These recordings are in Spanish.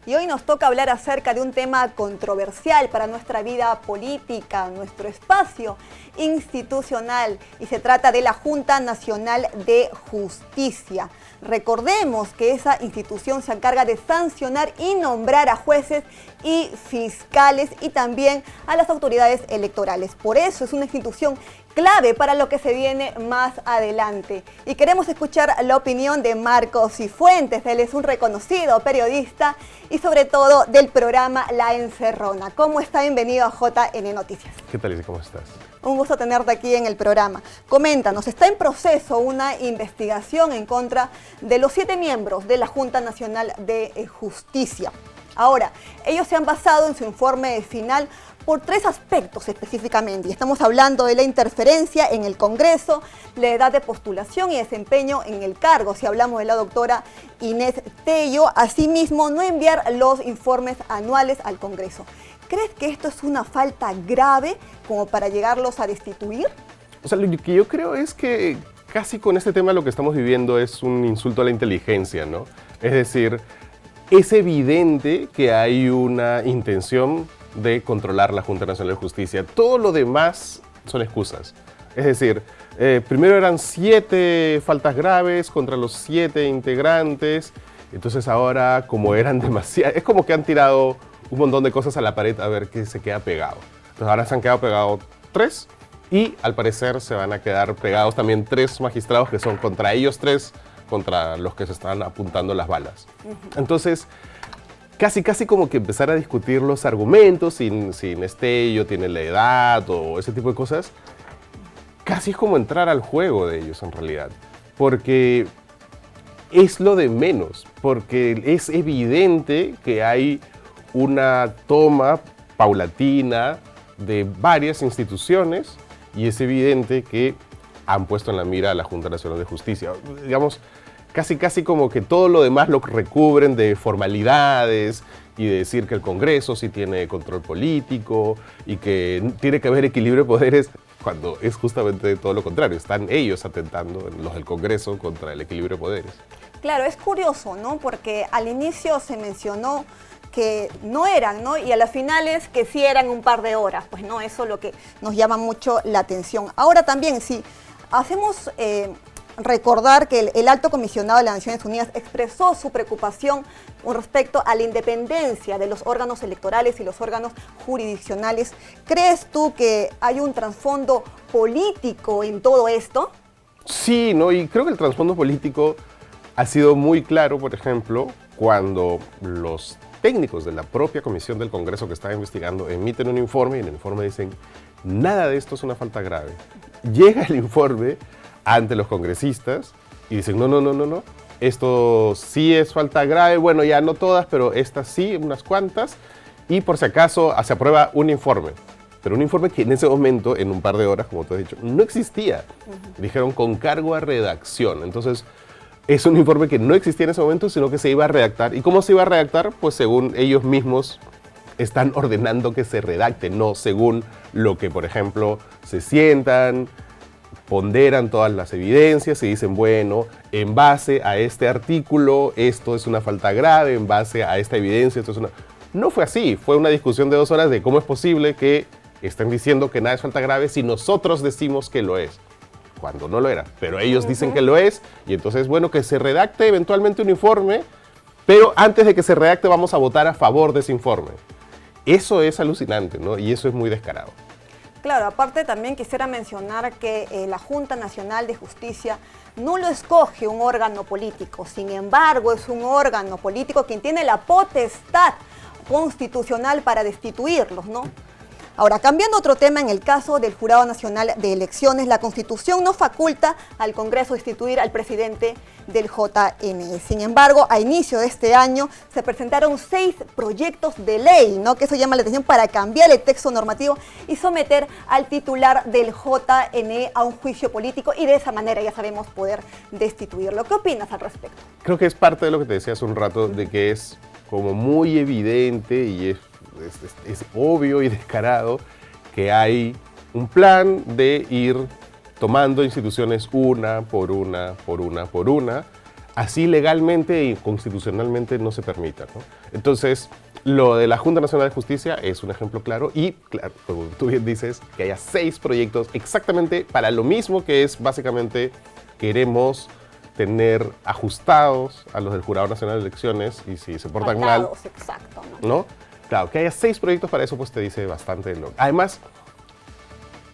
Y hoy nos toca hablar acerca de un tema controversial para nuestra vida política, nuestro espacio institucional, y se trata de la Junta Nacional de Justicia. Recordemos que esa institución se encarga de sancionar y nombrar a jueces y fiscales y también a las autoridades electorales. Por eso es una institución clave para lo que se viene más adelante. Y queremos escuchar la opinión de Marcos Cifuentes. Él es un reconocido periodista y sobre todo del programa La Encerrona. ¿Cómo está? Bienvenido a JN Noticias. ¿Qué tal, Izzy? ¿Cómo estás? Un gusto tenerte aquí en el programa. Coméntanos, está en proceso una investigación en contra de los 7 miembros de la Junta Nacional de Justicia. Ahora, ellos se han basado en su informe final por 3 aspectos específicamente. Y estamos hablando de la interferencia en el Congreso, la edad de postulación y desempeño en el cargo, si hablamos de la doctora Inés Tello. Asimismo, no enviar los informes anuales al Congreso. ¿Crees que esto es una falta grave como para llegarlos a destituir? O sea, lo que yo creo es que casi con este tema lo que estamos viviendo es un insulto a la inteligencia, ¿no? Es decir, es evidente que hay una intención de controlar la Junta Nacional de Justicia. Todo lo demás son excusas. Es decir, primero eran 7 faltas graves contra los 7 integrantes. Entonces ahora, como eran demasiadas, es como que han tirado un montón de cosas a la pared a ver qué se queda pegado. Entonces ahora se han quedado pegados 3 y al parecer se van a quedar pegados también 3 magistrados que son contra ellos 3, contra los que se están apuntando las balas. Entonces, casi como que empezar a discutir los argumentos sin Tello tiene la edad o ese tipo de cosas, casi es como entrar al juego de ellos en realidad, porque es lo de menos, porque es evidente que hay una toma paulatina de varias instituciones y es evidente que han puesto en la mira a la Junta Nacional de Justicia. Digamos, casi como que todo lo demás lo recubren de formalidades y de decir que el Congreso sí tiene control político y que tiene que haber equilibrio de poderes, cuando es justamente todo lo contrario. Están ellos atentando, los del Congreso, contra el equilibrio de poderes. Claro, es curioso, ¿no? Porque al inicio se mencionó que no eran, ¿no? Y a las finales que sí eran un par de horas, pues no, eso es lo que nos llama mucho la atención. Ahora también, si hacemos recordar que el alto comisionado de las Naciones Unidas expresó su preocupación con respecto a la independencia de los órganos electorales y los órganos jurisdiccionales. ¿Crees tú que hay un trasfondo político en todo esto? Sí, ¿no? Y creo que el trasfondo político ha sido muy claro, por ejemplo, cuando los técnicos de la propia comisión del Congreso que está investigando emiten un informe y en el informe dicen nada de esto es una falta grave. Llega el informe ante los congresistas y dicen no, esto sí es falta grave, bueno, ya no todas, pero estas sí, unas cuantas, y por si acaso se aprueba un informe. Pero un informe que en ese momento, en un par de horas, como tú has dicho, no existía. Dijeron con cargo a redacción. Entonces, es un informe que no existía en ese momento, sino que se iba a redactar. ¿Y cómo se iba a redactar? Pues según ellos mismos están ordenando que se redacte, no según lo que, por ejemplo, se sientan, ponderan todas las evidencias y dicen, bueno, en base a este artículo, esto es una falta grave, en base a esta evidencia, esto es una... No fue así, fue una discusión de 2 horas de cómo es posible que estén diciendo que nada es falta grave si nosotros decimos que lo es, cuando no lo era, pero ellos dicen que lo es, y entonces, bueno, que se redacte eventualmente un informe, pero antes de que se redacte vamos a votar a favor de ese informe. Eso es alucinante, ¿no? Y eso es muy descarado. Claro, aparte también quisiera mencionar que la Junta Nacional de Justicia no lo escoge un órgano político, sin embargo es un órgano político quien tiene la potestad constitucional para destituirlos, ¿no? Ahora, cambiando otro tema, en el caso del Jurado Nacional de Elecciones, la Constitución no faculta al Congreso destituir al presidente del JNE. Sin embargo, a inicio de este año se presentaron 6 proyectos de ley, ¿no? Que eso llama la atención, para cambiar el texto normativo y someter al titular del JNE a un juicio político y de esa manera, ya sabemos, poder destituirlo. ¿Qué opinas al respecto? Creo que es parte de lo que te decía hace un rato, de que es como muy evidente y es obvio y descarado que hay un plan de ir tomando instituciones una por una, así legalmente y constitucionalmente no se permita, ¿no? Entonces, lo de la Junta Nacional de Justicia es un ejemplo claro y, claro, como tú bien dices, que haya 6 proyectos exactamente para lo mismo, que es básicamente queremos tener ajustados a los del Jurado Nacional de Elecciones y si se portan mal, exacto, ¿no? Claro, que haya 6 proyectos para eso, pues te dice bastante. Además,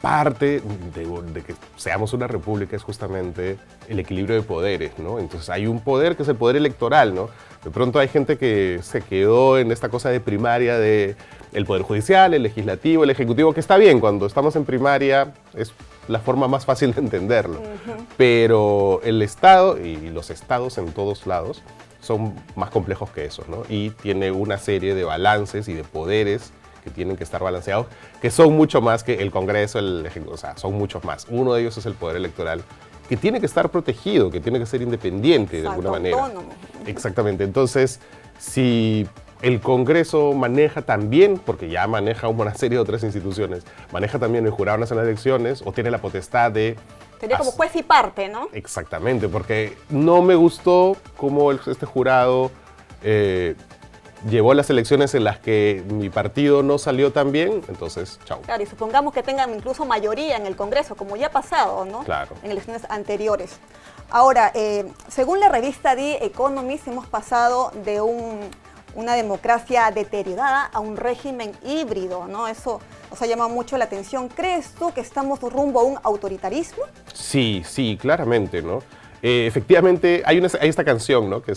parte de que seamos una república es justamente el equilibrio de poderes, ¿no? Entonces hay un poder que es el poder electoral, ¿no? De pronto hay gente que se quedó en esta cosa de primaria de el poder judicial, el legislativo, el ejecutivo, que está bien, cuando estamos en primaria es la forma más fácil de entenderlo. Pero el Estado y los estados en todos lados son más complejos que eso, ¿no? Y tiene una serie de balances y de poderes que tienen que estar balanceados, que son mucho más que el Congreso, o sea, son muchos más. Uno de ellos es el poder electoral, que tiene que estar protegido, que tiene que ser independiente de alguna manera. Autónomo. Exactamente. Entonces, si el Congreso maneja también, porque ya maneja una serie de otras instituciones, maneja también el Jurado Nacional de Elecciones o tiene la potestad de... Sería como juez y parte, ¿no? Exactamente, porque no me gustó cómo este jurado llevó las elecciones en las que mi partido no salió tan bien, entonces, chao. Claro, y supongamos que tengan incluso mayoría en el Congreso, como ya ha pasado, ¿no? Claro. En elecciones anteriores. Ahora, según la revista The Economist, hemos pasado de una democracia deteriorada a un régimen híbrido, ¿no? Eso nos ha llamado mucho la atención. ¿Crees tú que estamos rumbo a un autoritarismo? Sí, claramente, ¿no? Efectivamente, hay esta canción, ¿no? Que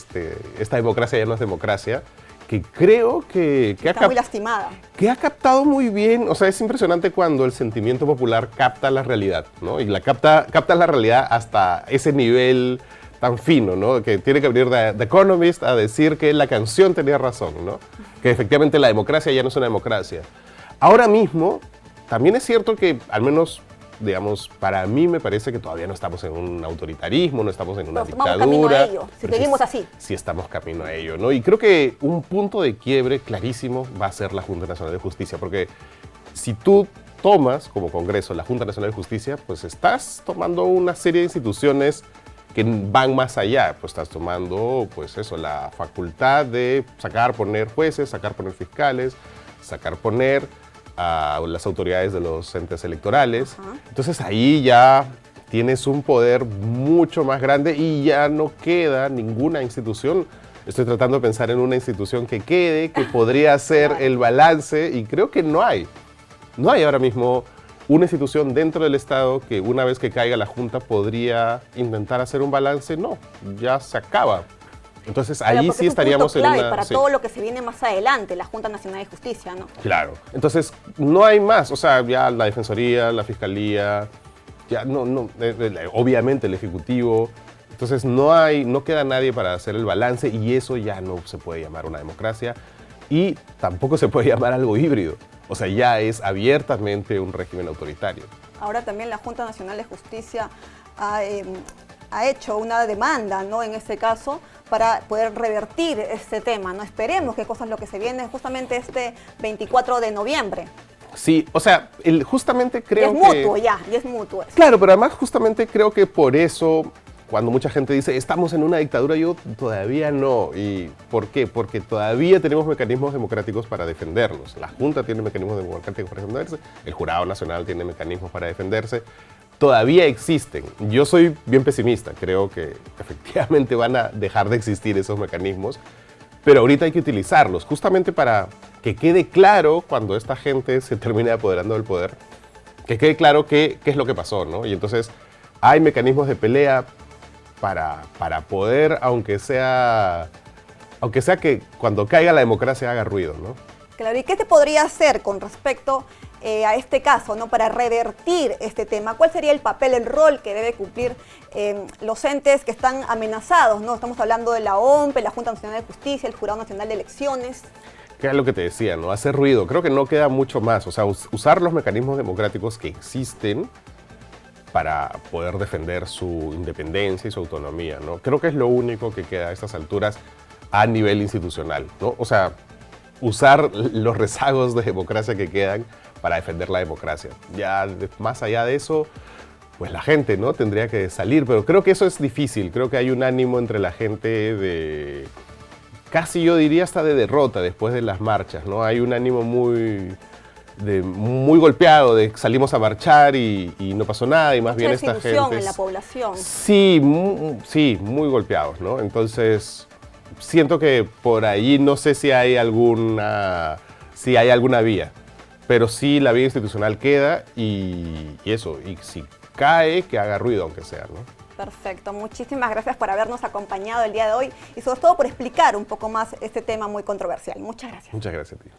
esta democracia ya no es democracia, que creo que está muy lastimada. Que ha captado muy bien, o sea, es impresionante cuando el sentimiento popular capta la realidad, ¿no? Y capta la realidad hasta ese nivel tan fino, ¿no? Que tiene que venir The Economist a decir que la canción tenía razón, ¿no? Que efectivamente la democracia ya no es una democracia. Ahora mismo, también es cierto que, al menos, digamos, para mí me parece que todavía no estamos en un autoritarismo, no estamos en una dictadura. Camino a ello, si seguimos así. Sí estamos camino a ello, ¿no? Y creo que un punto de quiebre clarísimo va a ser la Junta Nacional de Justicia, porque si tú tomas como Congreso la Junta Nacional de Justicia, pues estás tomando una serie de instituciones que van más allá, pues estás tomando, pues eso, la facultad de sacar, poner jueces, sacar, poner fiscales, sacar, poner a las autoridades de los entes electorales. Entonces ahí ya tienes un poder mucho más grande y ya no queda ninguna institución. Estoy tratando de pensar en una institución que quede, que podría hacer el balance y creo que no hay. No hay ahora mismo una institución dentro del Estado que una vez que caiga la Junta podría intentar hacer un balance. No, ya se acaba. Entonces ahí sí estaríamos en una... para todo lo que se viene más adelante, la Junta Nacional de Justicia, ¿no? Claro. Entonces no hay más, o sea, ya la Defensoría, la Fiscalía, ya obviamente el Ejecutivo. Entonces no queda nadie para hacer el balance y eso ya no se puede llamar una democracia y tampoco se puede llamar algo híbrido. O sea, ya es abiertamente un régimen autoritario. Ahora también la Junta Nacional de Justicia ha hecho una demanda, ¿no? En este caso, para poder revertir este tema, ¿no? Esperemos que cosas lo que se viene justamente este 24 de noviembre. Sí, o sea, justamente creo que... Y es mutuo. Claro, pero además justamente creo que por eso, cuando mucha gente dice, estamos en una dictadura, yo todavía no. ¿Y por qué? Porque todavía tenemos mecanismos democráticos para defendernos. La Junta tiene mecanismos democráticos para defenderse, el Jurado Nacional tiene mecanismos para defenderse. Todavía existen. Yo soy bien pesimista, creo que efectivamente van a dejar de existir esos mecanismos, pero ahorita hay que utilizarlos justamente para que quede claro cuando esta gente se termine apoderando del poder, que quede claro qué es lo que pasó, ¿no? Y entonces hay mecanismos de pelea para poder, aunque sea que cuando caiga la democracia haga ruido, ¿no? Claro, ¿y qué se podría hacer con respecto a este caso, ¿no? Para revertir este tema? ¿Cuál sería el papel, el rol que debe cumplir los entes que están amenazados, ¿no? Estamos hablando de la OMP, la Junta Nacional de Justicia, el Jurado Nacional de Elecciones. Que es lo que te decía, ¿no? Hacer ruido. Creo que no queda mucho más. O sea, usar los mecanismos democráticos que existen para poder defender su independencia y su autonomía, ¿no? Creo que es lo único que queda a estas alturas a nivel institucional, ¿no? O sea, usar los rezagos de democracia que quedan para defender la democracia. Ya más allá de eso, pues la gente, ¿no? Tendría que salir, pero creo que eso es difícil. Creo que hay un ánimo entre la gente de, casi yo diría hasta de derrota después de las marchas, ¿no? Hay un ánimo muy golpeado, de salimos a marchar y no pasó nada, y más bien esta gente... en la población. Sí, sí, muy golpeados, ¿no? Entonces, siento que por ahí no sé si hay alguna vía, pero sí la vía institucional queda y eso, y si cae, que haga ruido aunque sea, ¿no? Perfecto, muchísimas gracias por habernos acompañado el día de hoy y sobre todo por explicar un poco más este tema muy controversial. Muchas gracias. Muchas gracias a ti.